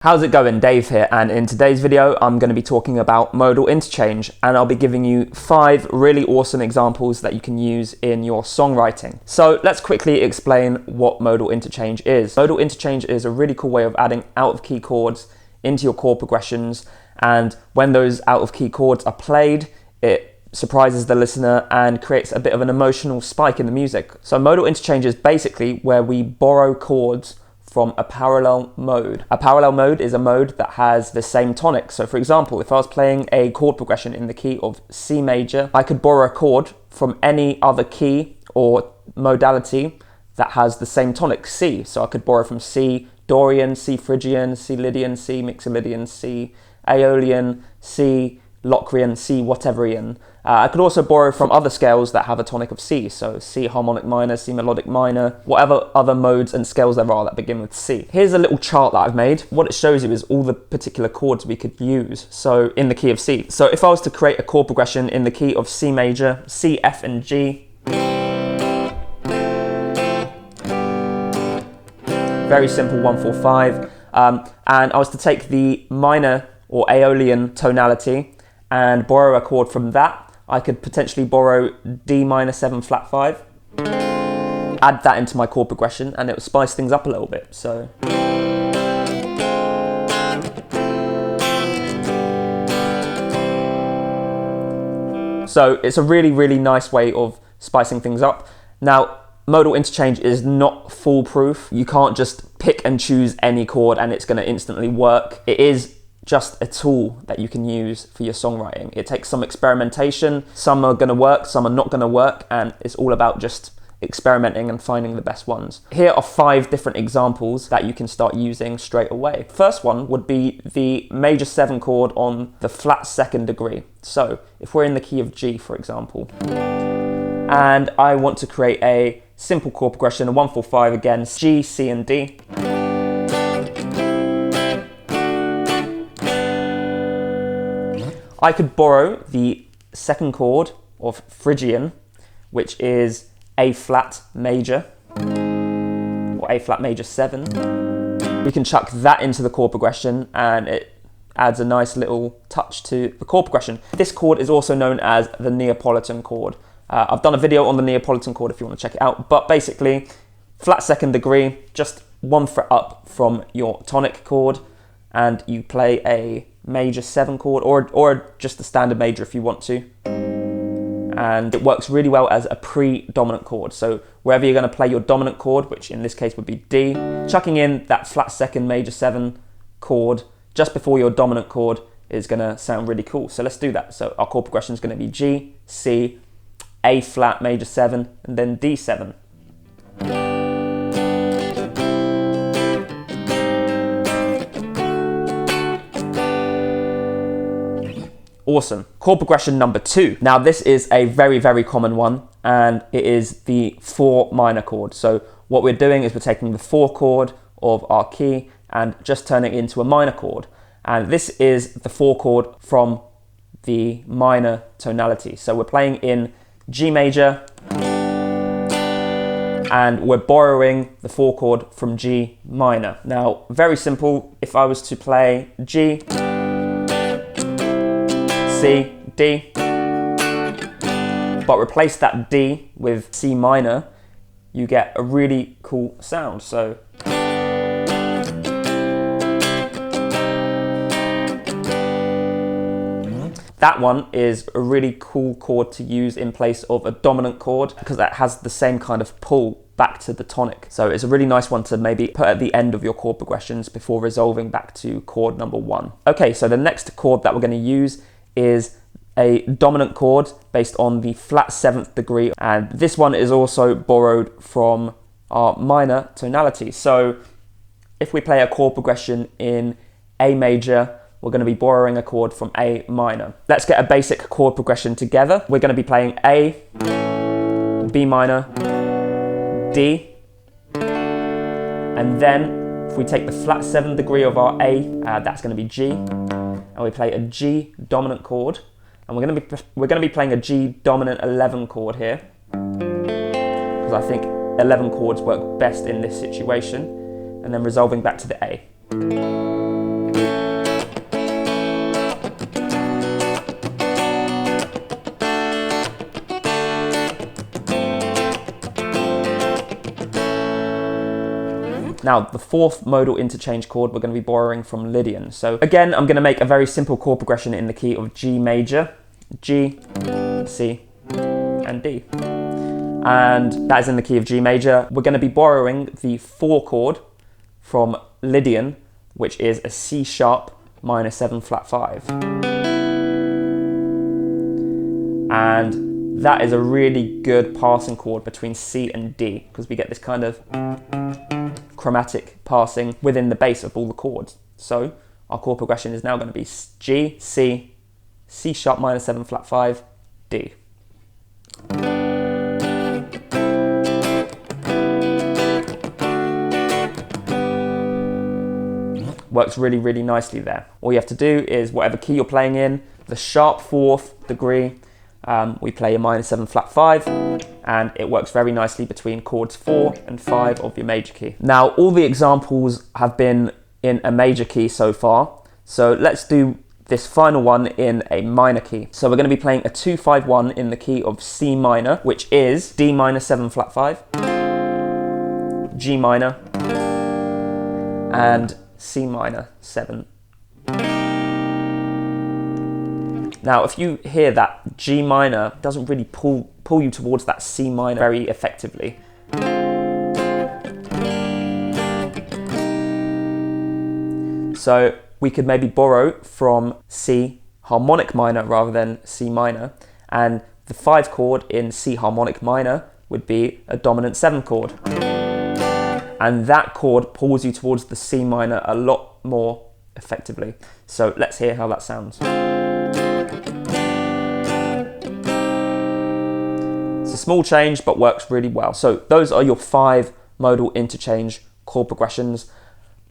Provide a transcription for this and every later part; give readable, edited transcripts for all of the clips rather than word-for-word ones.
How's it going? Dave here, and in today's video I'm going to be talking about modal interchange, and I'll be giving you 5 really awesome examples that you can use in your songwriting. So let's quickly explain what modal interchange is. Modal interchange is a really cool way of adding out-of-key chords into your chord progressions, and when those out-of-key chords are played, it surprises the listener and creates a bit of an emotional spike in the music. So modal interchange is basically where we borrow chords from a parallel mode. A parallel mode is a mode that has the same tonic. So for example, if I was playing a chord progression in the key of C major, I could borrow a chord from any other key or modality that has the same tonic, C. So I could borrow from C Dorian, C Phrygian, C Lydian, C Mixolydian, C Aeolian, C Locrian, C whateverian. I could also borrow from other scales that have a tonic of C, so C harmonic minor, C melodic minor, whatever other modes and scales there are that begin with C. Here's a little chart that I've made. What it shows you is all the particular chords we could use, so in the key of C. So if I was to create a chord progression in the key of C major, C, F and G, very simple 1, 4, 5, and I was to take the minor or Aeolian tonality and borrow a chord from that, I could potentially borrow D minor 7 flat 5, add that into my chord progression, and it would spice things up a little bit. So it's a really nice way of spicing things up. Now, modal interchange is not foolproof. You can't just pick and choose any chord and it's going to instantly work. It is just a tool that you can use for your songwriting. It takes some experimentation. Some are going to work, some are not going to work, and it's all about just experimenting and finding the best ones. Here are 5 different examples that you can start using straight away. First one would be the major 7 chord on the flat 2nd degree. So if we're in the key of G, for example, and I want to create a simple chord progression, a 1, 4, 5 again, G, C and D. I could borrow the 2nd chord of Phrygian, which is A flat major, or A flat major 7. We can chuck that into the chord progression and it adds a nice little touch to the chord progression. This chord is also known as the Neapolitan chord. I've done a video on the Neapolitan chord if you want to check it out, but basically flat 2nd degree, just 1 fret up from your tonic chord, and you play a major 7 chord or just a standard major if you want to, and it works really well as a pre-dominant chord. So wherever you're going to play your dominant chord, which in this case would be D, chucking in that flat 2nd major 7 chord just before your dominant chord is going to sound really cool. So let's do that. So our chord progression is going to be G, C, A flat major 7 and then D7. Awesome. Chord progression number 2. Now this is a very common one, and it is the 4 minor chord. So what we're doing is we're taking the 4 chord of our key and just turning it into a minor chord. And this is the 4 chord from the minor tonality. So we're playing in G major and we're borrowing the 4 chord from G minor. Now, very simple. If I was to play G, C, D, but replace that D with C minor, you get a really cool sound. So that one is a really cool chord to use in place of a dominant chord because that has the same kind of pull back to the tonic. So it's a really nice one to maybe put at the end of your chord progressions before resolving back to chord number 1. Okay, so the next chord that we're going to use is a dominant chord based on the flat 7th degree, and this one is also borrowed from our minor tonality. So if we play a chord progression in A major, we're going to be borrowing a chord from A minor. Let's get a basic chord progression together. We're going to be playing A, B minor, D, and then if we take the flat 7th degree of our A, that's going to be G, and we play a G dominant chord, and we're going to be playing a G dominant 11 chord here, because I think 11 chords work best in this situation, and then resolving back to the A. Now, the fourth modal interchange chord we're going to be borrowing from Lydian. So again, I'm going to make a very simple chord progression in the key of G major, G, C, and D. And that is in the key of G major. We're going to be borrowing the 4 chord from Lydian, which is a C sharp minor 7 flat 5. And that is a really good passing chord between C and D, because we get this kind of chromatic passing within the base of all the chords. So our chord progression is now going to be G, C, C sharp minor 7 flat 5, D. Works really, really nicely there. All you have to do is whatever key you're playing in, the sharp 4th degree, we play a minor 7 flat 5, and it works very nicely between chords 4 and 5 of your major key. Now, all the examples have been in a major key so far, so let's do this final one in a minor key. So we're going to be playing a 2-5-1 in the key of C minor, which is D minor 7 flat 5, G minor, and C minor 7. Now, if you hear that G minor doesn't really pull you towards that C minor very effectively. So we could maybe borrow from C harmonic minor rather than C minor, and the 5 chord in C harmonic minor would be a dominant 7 chord. And that chord pulls you towards the C minor a lot more effectively. So let's hear how that sounds. It's a small change, but works really well. So those are your 5 modal interchange chord progressions.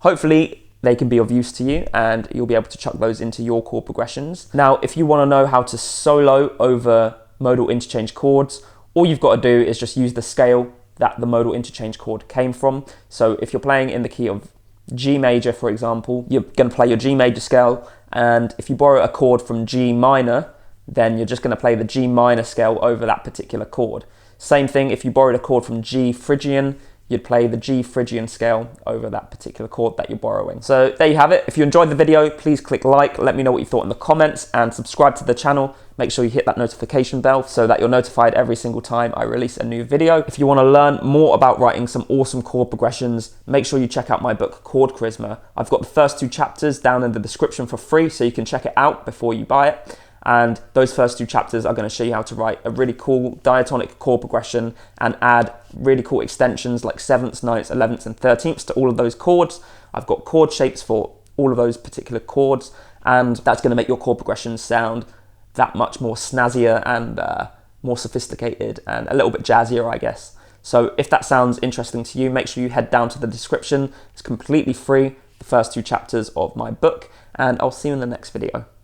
Hopefully they can be of use to you and you'll be able to chuck those into your chord progressions. Now, if you want to know how to solo over modal interchange chords, all you've got to do is just use the scale that the modal interchange chord came from. So if you're playing in the key of G major, for example, you're going to play your G major scale, and if you borrow a chord from G minor, then you're just going to play the G minor scale over that particular chord. Same thing, if you borrowed a chord from G Phrygian, you'd play the G Phrygian scale over that particular chord that you're borrowing. So there you have it. If you enjoyed the video, please click like, let me know what you thought in the comments, and subscribe to the channel. Make sure you hit that notification bell so that you're notified every single time I release a new video. If you want to learn more about writing some awesome chord progressions, make sure you check out my book, Chord Charisma. I've got the first 2 chapters down in the description for free, so you can check it out before you buy it. And those first 2 chapters are going to show you how to write a really cool diatonic chord progression and add really cool extensions like 7ths, 9ths, 11ths, and 13ths to all of those chords. I've got chord shapes for all of those particular chords, and that's going to make your chord progressions sound that much more snazzier and more sophisticated and a little bit jazzier, I guess. So if that sounds interesting to you, make sure you head down to the description. It's completely free, the first 2 chapters of my book, and I'll see you in the next video.